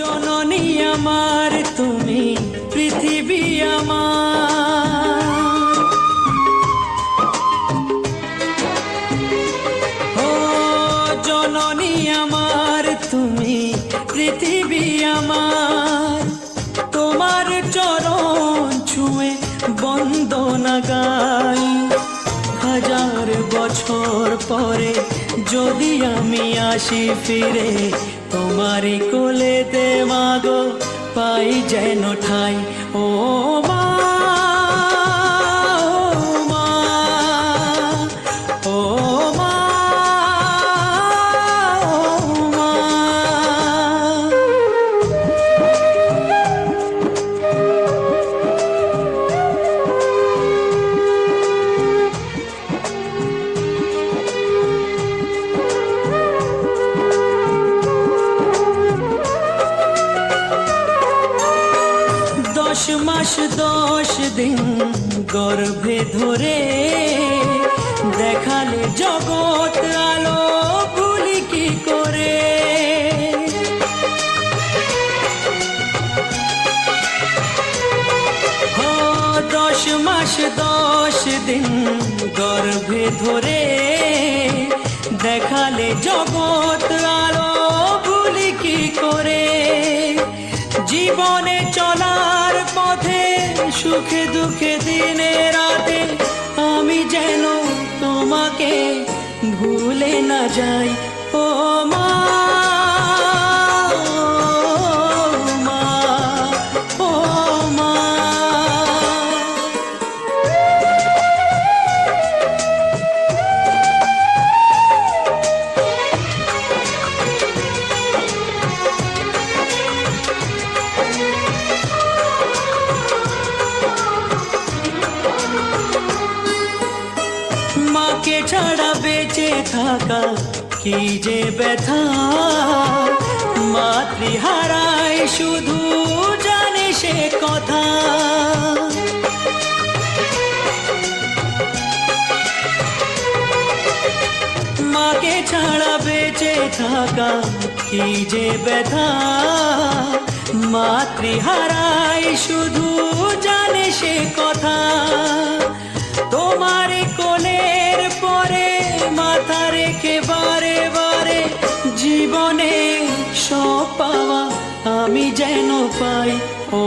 জননী আমার তুমি পৃথিবী আমার, ও জননী আমার তুমি পৃথিবী আমার, তোমার চরণ ছুঁয়ে বন্দনা গাই। হাজার বছর পরে যদি আমি আসি ফিরে, তোমারই কোলেতে মাগো পাই যেন ঠাই। ও মা, ও মা, ও মা। দশ মাস 10 দিন গর্ভে ধরে দেখালে জগৎ আলো ভুলি কি করে। 10 মাস 10 দিন গর্ভে ধরে দেখালে জগৎ আলো ভুলি কি করে। জীবনে চলার পথে সুখে দুঃখে দিনে রাতে আমি যেন তোমাকে ভুলে না যাই। ও মা, ও মা, ও মা। মাকে ছাড়া বেঁচে থাকা কি যে ব্যথা, মাতৃহারায় শুধু জানে সে কথা। মাকে ছাড়া বেঁচে থাকা কি যে ব্যথা, মাতৃহারায় শুধু জানে সে কথা। তোমার কোলের পরে মাথা রেখে বারে বারে জীবনে সব পাওয়া আমি যেন পাই। ও